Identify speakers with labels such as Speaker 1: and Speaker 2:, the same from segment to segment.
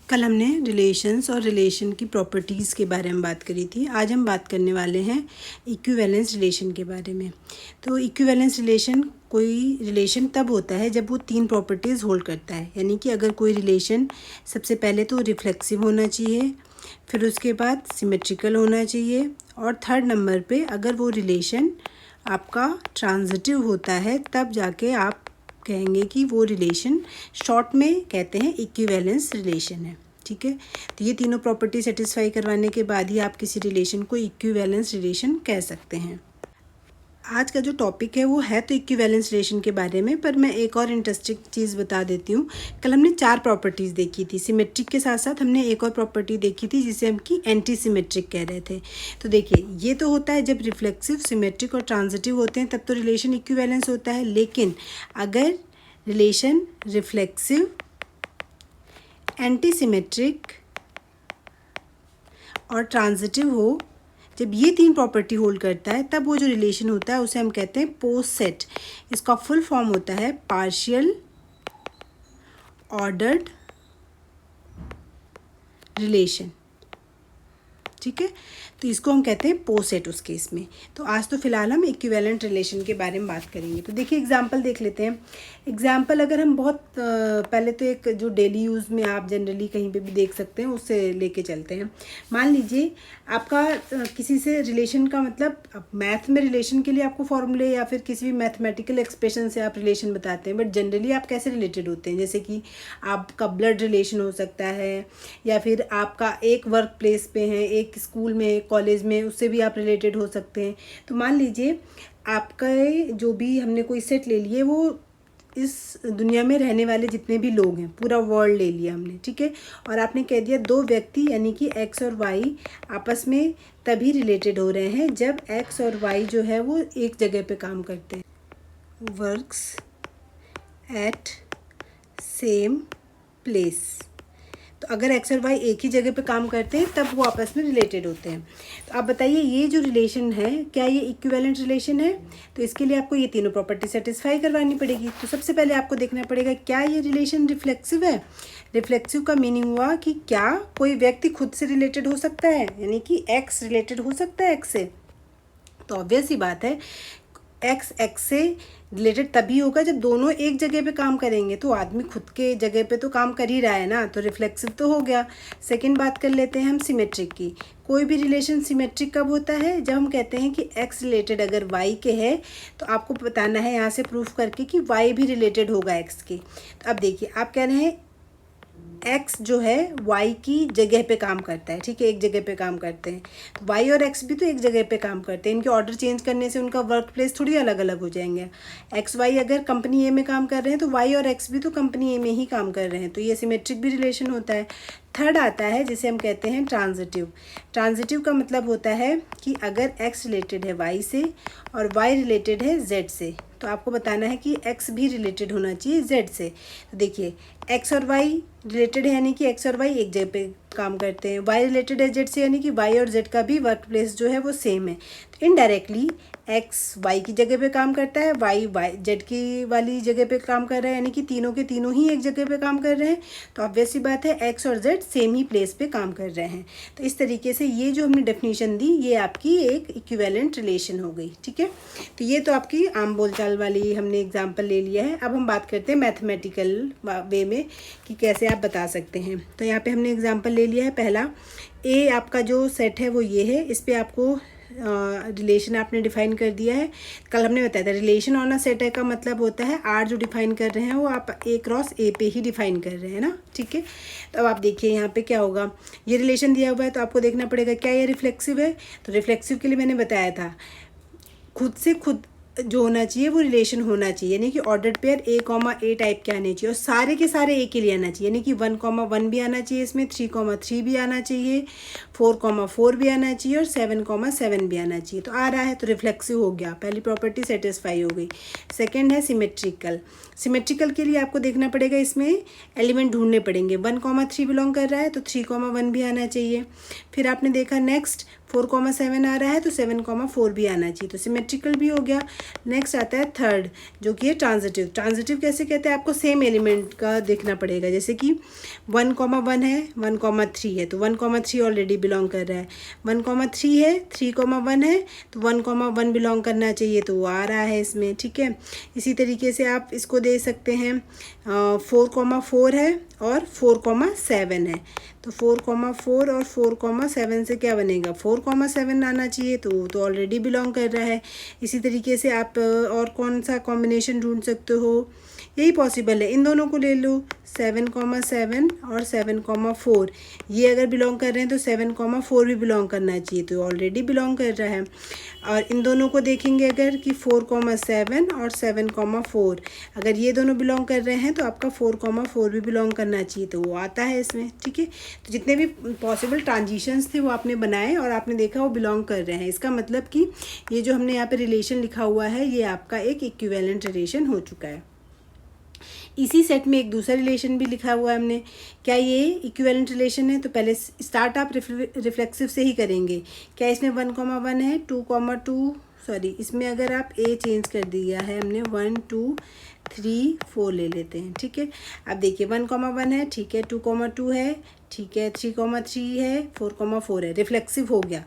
Speaker 1: कल हमने रिलेशंस और रिलेशन की प्रॉपर्टीज़ के बारे में बात करी थी। आज हम बात करने वाले हैं इक्विवेलेंस रिलेशन के बारे में। तो इक्विवेलेंस रिलेशन कोई रिलेशन तब होता है जब वो तीन प्रॉपर्टीज़ होल्ड करता है। यानी कि अगर कोई रिलेशन सबसे पहले तो रिफ्लेक्सिव होना चाहिए, फिर उसके बाद सिमेट्रिकल होना चाहिए, और थर्ड नंबर पे अगर वो रिलेशन आपका ट्रांजिटिव होता है तब जाके आप कहेंगे कि वो रिलेशन शॉर्ट में कहते हैं इक्विवेलेंस रिलेशन है। ठीक है, तो ये तीनों प्रॉपर्टी सेटिस्फाई करवाने के बाद ही आप किसी रिलेशन को इक्विवेलेंस रिलेशन कह सकते हैं। आज का जो टॉपिक है वो है तो इक्विवेलेंस रिलेशन के बारे में, पर मैं एक और इंटरेस्टिंग चीज़ बता देती हूँ। कल हमने 4 प्रॉपर्टीज़ देखी थी। सिमेट्रिक के साथ साथ हमने एक और प्रॉपर्टी देखी थी जिसे हम की एंटी सिमेट्रिक कह रहे थे। तो देखिए, ये तो होता है जब रिफ्लेक्सिव, सिमेट्रिक और ट्रांजिटिव होते हैं तब तो रिलेशन इक्विवेलेंस होता है। लेकिन अगर रिलेशन रिफ्लेक्सिव, एंटी सिमेट्रिक और ट्रांजिटिव हो, जब ये तीन प्रॉपर्टी होल्ड करता है तब वो जो रिलेशन होता है उसे हम कहते हैं पोस्ट सेट। इसका फुल फॉर्म होता है पार्शियल ऑर्डर्ड रिलेशन। ठीक है, तो इसको हम कहते हैं पोस्ट सेट उस केस में। तो आज तो फिलहाल हम इक्विवेलेंट रिलेशन के बारे में बात करेंगे। तो देखिए, एग्जांपल देख लेते हैं। एग्जांपल अगर हम बहुत पहले तो एक जो डेली यूज़ में आप जनरली कहीं पे भी देख सकते हैं उससे लेके चलते हैं। मान लीजिए आपका किसी से रिलेशन का मतलब, मैथ में रिलेशन के लिए आपको फॉर्मूले या फिर किसी भी मैथमेटिकल एक्सप्रेशन से आप रिलेशन बताते हैं, बट जनरली आप कैसे रिलेटेड होते हैं? जैसे कि आपका ब्लड रिलेशन हो सकता है, या फिर आपका एक वर्क प्लेस पे है, एक स्कूल में, कॉलेज में, उससे भी आप रिलेटेड हो सकते हैं। तो मान लीजिए आपका जो भी हमने कोई सेट ले लिए, वो इस दुनिया में रहने वाले जितने भी लोग हैं, पूरा वर्ल्ड ले लिया हमने। ठीक है, और आपने कह दिया दो व्यक्ति यानी कि एक्स और वाई आपस में तभी रिलेटेड हो रहे हैं जब एक्स और वाई जो है वो एक जगह पे काम करते हैं। Works at same place. तो अगर एक्स और वाई एक ही जगह पे काम करते हैं तब वो आपस में रिलेटेड होते हैं। तो आप बताइए, ये जो रिलेशन है क्या ये इक्विवेलेंट रिलेशन है? तो इसके लिए आपको ये तीनों प्रॉपर्टी सेटिस्फाई करवानी पड़ेगी। तो सबसे पहले आपको देखना पड़ेगा क्या ये रिलेशन रिफ्लेक्सिव है। रिफ्लेक्सिव का मीनिंग हुआ कि क्या कोई व्यक्ति खुद से रिलेटेड हो सकता है, यानी कि एक्स रिलेटेड हो सकता है एक्स से। तो ऑब्वियस ही बात है, एक्स एक्स से रिलेटेड तभी होगा जब दोनों एक जगह पे काम करेंगे। तो आदमी खुद के जगह पे तो काम कर ही रहा है ना, तो रिफ्लेक्सिव तो हो गया। सेकंड बात कर लेते हैं हम सिमेट्रिक की। कोई भी रिलेशन सिमेट्रिक कब होता है? जब हम कहते हैं कि एक्स रिलेटेड अगर वाई के है तो आपको बताना है यहाँ से प्रूफ करके कि वाई भी रिलेटेड होगा एक्स के। तो अब देखिए, आप कह रहे हैं एक्स जो है वाई की जगह पे काम करता है। ठीक है, एक जगह पे काम करते हैं। तो वाई और एक्स भी तो एक जगह पे काम करते हैं। इनके ऑर्डर चेंज करने से उनका वर्क प्लेस थोड़ी अलग अलग हो जाएंगे। एक्स वाई अगर कंपनी ए में काम कर रहे हैं तो वाई और एक्स भी तो कंपनी ए में ही काम कर रहे हैं, तो ये सिमेट्रिक भी रिलेशन होता है। थर्ड आता है जिसे हम कहते हैं ट्रांजिटिव। ट्रांजिटिव का मतलब होता है कि अगर एक्स रिलेटेड है वाई से और वाई रिलेटेड है जेड से, तो आपको बताना है कि एक्स भी रिलेटेड होना चाहिए जेड से। तो देखिए, एक्स और वाई रिलेटेड है यानी कि एक्स और वाई एक जगह पे काम करते हैं। वाई रिलेटेड है जेड से यानी कि वाई और जेड का भी वर्क प्लेस जो है वो सेम है। तो इनडायरेक्टली एक्स वाई की जगह पे काम करता है, वाई जेड की वाली जगह पे काम कर रहा है, यानी कि तीनों के तीनों ही एक जगह पे काम कर रहे हैं। तो ऑब्वियस सी बात है, एक्स और जेड सेम ही प्लेस पे काम कर रहे हैं। तो इस तरीके से ये जो हमने डेफिनेशन दी ये आपकी एक इक्विवेलेंट रिलेशन हो गई। ठीक है, तो ये तो आपकी आम बोलचाल वाली हमने एग्जाम्पल ले लिया है। अब हम बात करते हैं मैथमेटिकल वे में कि कैसे आप बता सकते हैं। तो यहाँ पे हमने एग्जाम्पल ले लिया है। पहला, ए आपका जो सेट है वो ये है, इस पर आपको रिलेशन आपने डिफाइन कर दिया है। कल हमने बताया था रिलेशन ऑन अ सेट है का मतलब होता है आर जो डिफाइन कर रहे हैं वो आप ए क्रॉस ए पे ही डिफाइन कर रहे हैं ना। ठीक है, तो अब आप देखिए यहाँ पे क्या होगा। ये रिलेशन दिया हुआ है तो आपको देखना पड़ेगा क्या ये रिफ्लेक्सिव है। तो रिफ्लेक्सिव के लिए मैंने बताया था खुद से खुद जो होना चाहिए वो रिलेशन होना चाहिए, यानी कि ordered pair A comma A type के आने चाहिए और सारे के सारे ए के लिए आना चाहिए, यानी कि 1,1 भी आना चाहिए, इसमें 3,3 भी आना चाहिए, 4,4 भी आना चाहिए और 7,7 भी आना चाहिए। तो आ रहा है तो रिफ्लेक्सिव हो गया, पहली प्रॉपर्टी सेटिस्फाई हो गई। सेकेंड है सिमेट्रिकल। सिमेट्रिकल के लिए आपको देखना पड़ेगा, इसमें एलिमेंट ढूंढने पड़ेंगे। 1,3 बिलोंग कर रहा है तो 3,1 भी आना चाहिए। फिर आपने देखा नेक्स्ट 4,7 आ रहा है तो 7,4 भी आना चाहिए, तो सिमेट्रिकल भी हो गया। नेक्स्ट आता है थर्ड जो कि है ट्रांजिटिव। ट्रांजिटिव कैसे कहते हैं, आपको सेम एलिमेंट का देखना पड़ेगा, जैसे कि 1,1 है 1,3 है तो 1,3 ऑलरेडी बिलोंग कर रहा है, 1,3 है 3,1 है तो 1,1 बिलोंग करना चाहिए, तो वो आ रहा है इसमें, ठीक है। इसी तरीके से आप इसको दे सकते हैं 4,4 है और 4,7 है, तो 4,4 और 4,7 से क्या बनेगा 4,7 आना चाहिए, तो वो तो ऑलरेडी बिलोंग कर रहा है। इसी तरीके से आप और कौन सा कॉम्बिनेशन ढूंढ सकते हो, यही पॉसिबल है, इन दोनों को ले लो 7,7 और 7,4, ये अगर बिलोंग कर रहे हैं तो 7,4 भी बिलोंग करना चाहिए, तो ऑलरेडी बिलोंग कर रहा है। और इन दोनों को देखेंगे अगर कि 4,7 और 7,4, अगर ये दोनों बिलोंग कर रहे हैं तो आपका 4,4 भी बिलोंग करना चाहिए, तो वो आता है इसमें, ठीक है। तो जितने भी पॉसिबल ट्रांजिशंस थे वो आपने बनाए और आपने देखा वो बिलोंग कर रहे हैं, इसका मतलब कि ये जो हमने यहाँ पे रिलेशन लिखा हुआ है ये आपका एक इक्विवेलेंट रिलेशन हो चुका है। इसी सेट में एक दूसरा रिलेशन भी लिखा हुआ है हमने, क्या ये इक्विवेलेंट रिलेशन है, तो पहले स्टार्ट आप रिफ्लेक्सिव से ही करेंगे। क्या इसमें 1,1 है 2,2, सॉरी इसमें अगर आप ए चेंज कर दिया है हमने 1, 2, 3, 4 ले लेते हैं, ठीक है। अब देखिए 1,1 है, ठीक है, 2,2 है, ठीक है, 3,3 है, 4,4 है, रिफ्लेक्सिव हो गया।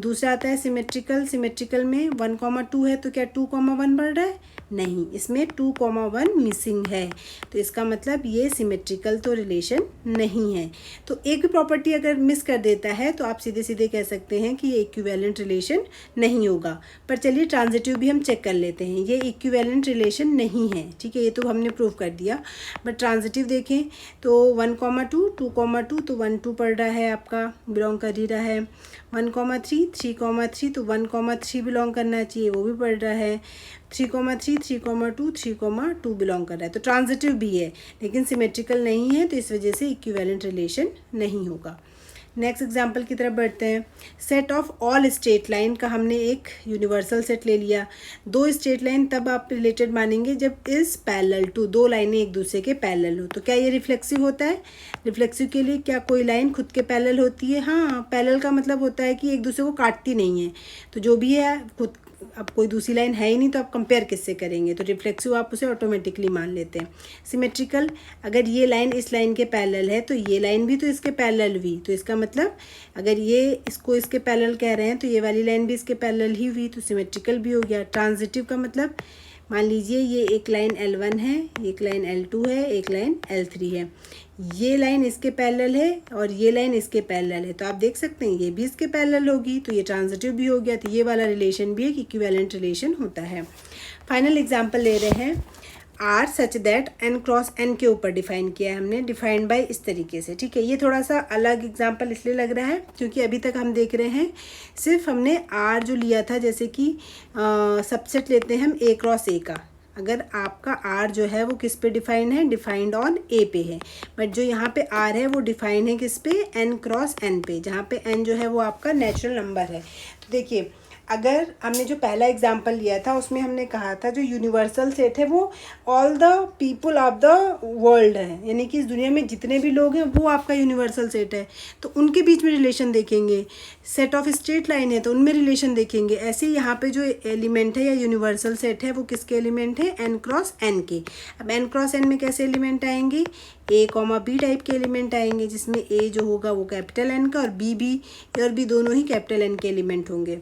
Speaker 1: दूसरा आता है सिमेट्रिकल। सिमेट्रिकल में 1,2 है तो क्या 2,1 बढ़ रहा है, नहीं, इसमें 2,1 मिसिंग है, तो इसका मतलब ये सिमेट्रिकल तो रिलेशन नहीं है। तो एक भी प्रॉपर्टी अगर मिस कर देता है तो आप सीधे सीधे कह सकते हैं कि ये इक्विवेलेंट रिलेशन नहीं होगा। पर चलिए ट्रांजिटिव भी हम चेक कर लेते हैं, ये इक्विवेलेंट रिलेशन नहीं है, ठीक है, ये तो हमने प्रूव कर दिया। बट ट्रांजिटिव देखें तो 1,2 2,2 तो 1,2 पड़ रहा है, आपका बिलोंग कर ही रहा है। 1,3 3,3 तो 1,3 बिलोंग करना चाहिए, वो भी पड़ रहा है। 3,3 3,2 3,2 बिलोंग कर रहा है, तो ट्रांजिटिव भी है लेकिन सिमेट्रिकल नहीं है, तो इस वजह से इक्विवेलेंट रिलेशन नहीं होगा। नेक्स्ट एग्जाम्पल की तरफ बढ़ते हैं। Set of all straight line का हमने एक यूनिवर्सल सेट ले लिया। दो स्ट्रेट लाइन तब आप रिलेटेड मानेंगे जब इज पैरेलल टू, दो लाइनें एक दूसरे के पैरेलल हो। तो क्या ये रिफ्लेक्सिव होता है, रिफ्लेक्सिव के लिए क्या कोई लाइन खुद के पैरेलल होती है, हाँ, पैरेलल का मतलब होता है कि एक दूसरे को काटती नहीं है, तो जो भी है खुद, अब कोई दूसरी लाइन है ही नहीं तो आप कंपेयर किससे करेंगे, तो रिफ्लेक्सिव आप उसे ऑटोमेटिकली मान लेते हैं। सिमेट्रिकल, अगर ये लाइन इस लाइन के पैरेलल है तो ये लाइन भी तो इसके पैरेलल हुई, तो इसका मतलब अगर ये इसको इसके पैरेलल कह रहे हैं तो ये वाली लाइन भी इसके पैरेलल ही हुई, तो सिमेट्रिकल भी हो गया। ट्रांजिटिव का मतलब मान लीजिए ये एक लाइन L1 है, एक लाइन L2 है, एक लाइन L3 है, ये लाइन इसके पैरेलल है और ये लाइन इसके पैरेलल है, तो आप देख सकते हैं ये भी इसके पैरेलल होगी, तो ये ट्रांजिटिव भी हो गया। तो ये वाला रिलेशन भी एक इक्विवेलेंट रिलेशन होता है। फाइनल एग्जांपल ले रहे हैं, R such that n cross n के ऊपर डिफाइन किया है हमने, डिफाइंड बाय इस तरीके से, ठीक है। ये थोड़ा सा अलग एग्जांपल इसलिए लग रहा है क्योंकि अभी तक हम देख रहे हैं सिर्फ हमने आर जो लिया था, जैसे कि सबसेट लेते हैं हम a क्रॉस a का, अगर आपका R जो है वो किस पे डिफाइन है, डिफाइंड ऑन A पे है, बट जो यहाँ पे R है वो डिफाइन है किस पे, n क्रॉस n पे, जहाँ पे n जो है वो आपका नेचुरल नंबर है। तो देखिए अगर हमने जो पहला एग्जाम्पल लिया था उसमें हमने कहा था जो यूनिवर्सल सेट है वो all the people of the world है, यानी कि इस दुनिया में जितने भी लोग हैं वो आपका यूनिवर्सल सेट है, तो उनके बीच में रिलेशन देखेंगे। सेट ऑफ स्ट्रेट लाइन है तो उनमें रिलेशन देखेंगे। ऐसे ही यहाँ पे जो एलिमेंट है या यूनिवर्सल सेट है वो किसके एलिमेंट है, n क्रॉस n के। अब n क्रॉस n में कैसे एलिमेंट आएंगे, a, b टाइप के एलिमेंट आएंगे, जिसमें a जो होगा वो कैपिटल N का और b दोनों ही कैपिटल N के एलिमेंट होंगे।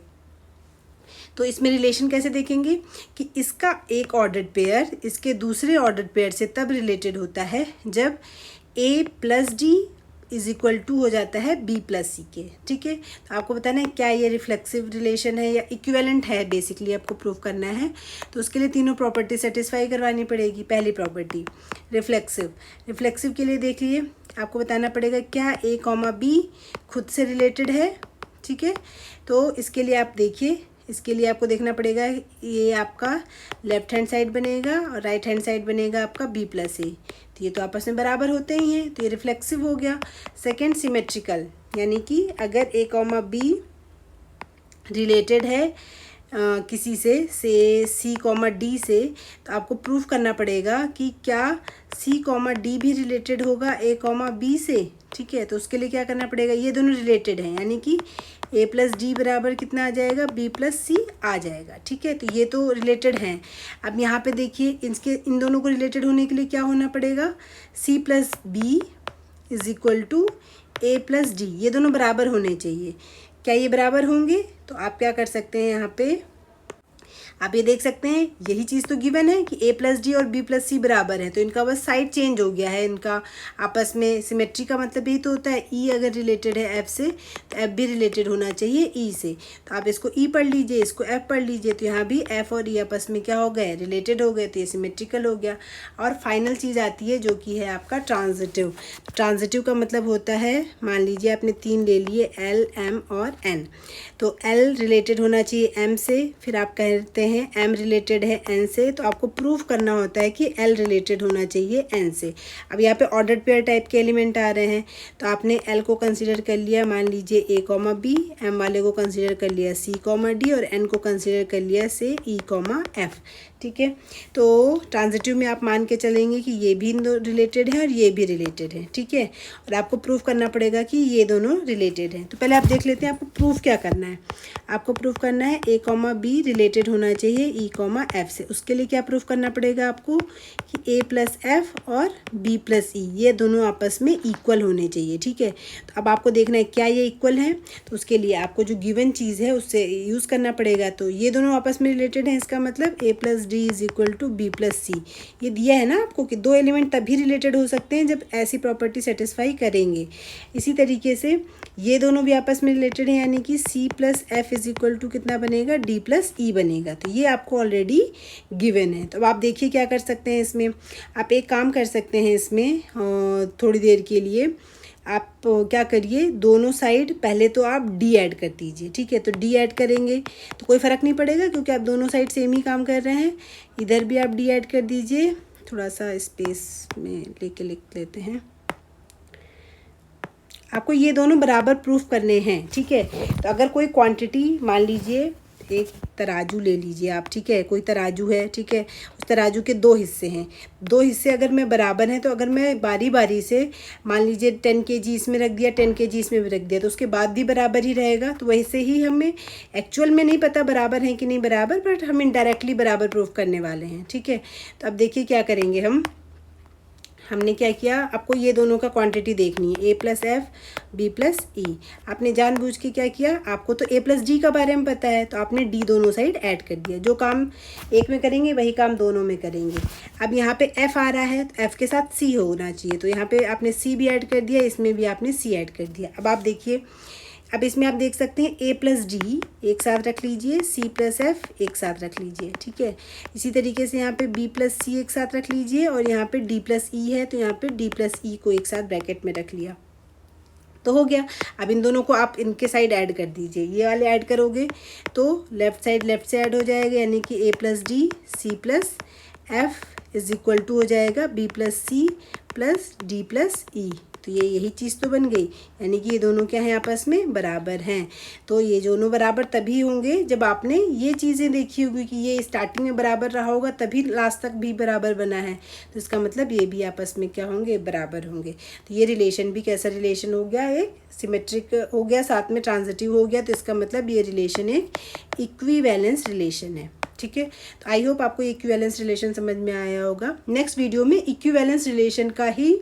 Speaker 1: तो इसमें रिलेशन कैसे देखेंगे कि इसका एक ऑर्डर्ड पेयर इसके दूसरे ऑर्डर्ड पेयर से तब रिलेटेड होता है जब a plus D is equal to हो जाता है b प्लस सी के, ठीक है। तो आपको बताना है क्या ये रिफ्लेक्सिव रिलेशन है या इक्विवेलेंट है, बेसिकली आपको प्रूव करना है। तो उसके लिए तीनों प्रॉपर्टी सेटिस्फाई करवानी पड़ेगी। पहली प्रॉपर्टी रिफ्लेक्सिव, रिफ्लेक्सिव के लिए देख लिए आपको बताना पड़ेगा क्या a, b खुद से रिलेटेड है, ठीक है। तो इसके लिए आप देखिए, इसके लिए आपको देखना पड़ेगा ये आपका लेफ्ट हैंड साइड बनेगा और राइट हैंड साइड बनेगा आपका b प्लस ए, तो ये तो आपस में बराबर होते ही हैं, तो ये रिफ्लेक्सिव हो गया। सेकंड सिमेट्रिकल, यानी कि अगर a, b रिलेटेड है किसी से सी कॉमा डी से, तो आपको प्रूफ करना पड़ेगा कि क्या सी कॉमा डी भी रिलेटेड होगा ए कॉमा बी से। ठीक है, तो उसके लिए क्या करना पड़ेगा, ये दोनों रिलेटेड हैं, यानी कि ए प्लस डी बराबर कितना आ जाएगा, बी प्लस सी आ जाएगा। ठीक है, तो ये तो रिलेटेड हैं। अब यहाँ पे देखिए इन दोनों को रिलेटेड होने के लिए क्या होना पड़ेगा, C plus B is equal to A plus D, ये दोनों बराबर होने चाहिए। क्या ये बराबर होंगे, तो आप क्या कर सकते हैं, यहाँ पे आप ये देख सकते हैं, यही चीज़ तो गिवन है कि a प्लस डी और b प्लस सी बराबर है, तो इनका बस साइड चेंज हो गया है, इनका आपस में सिमेट्री का मतलब यही तो होता है। e अगर रिलेटेड है f से तो f भी रिलेटेड होना चाहिए e से। तो आप इसको e पढ़ लीजिए, इसको f पढ़ लीजिए, तो यहाँ भी f और e आपस में क्या हो गए, रिलेटेड हो गए, तो ये सिमेट्रिकल हो गया। और फाइनल चीज़ आती है जो कि है आपका ट्रांजिटिव। ट्रांजिटिव का मतलब होता है, मान लीजिए आपने 3 ले लिए l, m और n, तो l रिलेटेड होना चाहिए m से, फिर आप कहते हैं m रिलेटेड है n से, तो आपको प्रूफ करना होता है कि l रिलेटेड होना चाहिए n से। अब यहाँ पे ऑर्डर्ड पेयर टाइप के एलिमेंट आ रहे हैं, तो आपने l को कंसीडर कर लिया, मान लीजिए a कॉमा बी, m वाले को कंसीडर कर लिया c कॉमा डी, और n को कंसीडर कर लिया से e कॉमा f। ठीक है, तो ट्रांजिटिव में आप मान के चलेंगे कि ये भी रिलेटेड है और ये भी रिलेटेड है। ठीक है, और आपको प्रूफ करना पड़ेगा कि ये दोनों रिलेटेड हैं। तो पहले आप देख लेते हैं आपको प्रूफ क्या करना है। आपको प्रूफ करना है a कॉमा बी रिलेटेड होना चाहिए e कॉमा f से। उसके लिए क्या प्रूफ करना पड़ेगा आपको कि a प्लस एफ और b प्लस ई ये दोनों आपस में इक्वल होने चाहिए। ठीक है, तो अब आपको देखना है क्या ये इक्वल है, तो उसके लिए आपको जो गिवन चीज़ है उससे यूज़ करना पड़ेगा। तो ये दोनों आपस में रिलेटेड हैं, इसका मतलब a plus D is equal to B plus C. ये दिया है ना आपको कि 2 एलिमेंट तभी रिलेटेड हो सकते हैं जब ऐसी प्रॉपर्टी सेटिस्फाई करेंगे। इसी तरीके से ये दोनों भी आपस में रिलेटेड हैं, यानी कि C plus F is equal to कितना बनेगा, डी प्लस ई बनेगा। तो ये आपको ऑलरेडी गिवन है। तो अब आप देखिए क्या कर सकते हैं इसमें, आप एक काम कर सकते हैं इसमें थोड़ी देर के लिए आप क्या करिए, दोनों साइड पहले तो आप डी ऐड कर दीजिए। ठीक है, तो डी ऐड करेंगे तो कोई फ़र्क नहीं पड़ेगा क्योंकि आप दोनों साइड सेम ही काम कर रहे हैं। इधर भी आप डी ऐड कर दीजिए, थोड़ा सा स्पेस में लेके लिख लेते हैं। आपको ये दोनों बराबर प्रूफ करने हैं। ठीक है, तो अगर कोई क्वांटिटी, मान लीजिए एक तराजू ले लीजिए आप। ठीक है, कोई तराजू है, ठीक है, उस तराजू के 2 हिस्से हैं, 2 हिस्से अगर मैं बराबर हैं, तो अगर मैं बारी बारी से मान लीजिए 10 kg इसमें रख दिया, 10 kg इसमें भी रख दिया, तो उसके बाद भी बराबर ही रहेगा। तो वैसे ही हमें एक्चुअल में नहीं पता बराबर हैं कि नहीं बराबर, बट हम इनडायरेक्टली बराबर प्रूफ करने वाले हैं। ठीक है, तो अब देखिए क्या करेंगे हमने क्या किया, आपको ये दोनों का क्वांटिटी देखनी है, a plus F B plus E. आपने जानबूझ के क्या किया, आपको तो a प्लस डी का बारे में पता है, तो आपने d दोनों साइड ऐड कर दिया। जो काम एक में करेंगे वही काम दोनों में करेंगे। अब यहाँ पे f आ रहा है, तो f के साथ c होना चाहिए, तो यहाँ पे आपने c भी ऐड कर दिया, इसमें भी आपने c ऐड कर दिया। अब आप देखिए, अब इसमें आप देख सकते हैं a प्लस डी एक साथ रख लीजिए, c प्लस एफ एक साथ रख लीजिए। ठीक है, इसी तरीके से यहाँ पे b प्लस सी एक साथ रख लीजिए, और यहाँ पे d प्लस ई है, तो यहाँ पे d प्लस ई को एक साथ ब्रैकेट में रख लिया, तो हो गया। अब इन दोनों को आप इनके साइड ऐड कर दीजिए, ये वाले ऐड करोगे तो लेफ़्ट साइड लेफ़्ट से ऐड हो जाएगा, यानी कि a plus D C plus F is equal to हो जाएगा b plus C plus D plus E. तो ये यही चीज़ तो बन गई, यानी कि ये दोनों क्या हैं, आपस में बराबर हैं। तो ये दोनों बराबर तभी होंगे जब आपने ये चीज़ें देखी होगी कि ये स्टार्टिंग में बराबर रहा होगा, तभी लास्ट तक भी बराबर बना है। तो इसका मतलब ये भी आपस में क्या होंगे, बराबर होंगे। तो ये रिलेशन भी कैसा रिलेशन हो गया, एक सिमेट्रिक हो गया, साथ में ट्रांजिटिव हो गया। तो इसका मतलब ये रिलेशन एक इक्विवेलेंस रिलेशन है। ठीक है, तो आई होप आपको इक्विवेलेंस रिलेशन समझ में आया होगा। नेक्स्ट वीडियो में इक्विवेलेंस रिलेशन का ही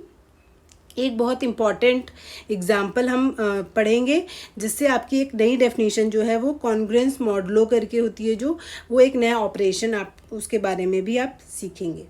Speaker 1: एक बहुत इम्पॉर्टेंट एग्जाम्पल हम पढ़ेंगे, जिससे आपकी एक नई डेफिनेशन जो है वो कॉन्ग्रुएंस मॉडलो करके होती है, जो वो एक नया ऑपरेशन आप उसके बारे में भी आप सीखेंगे।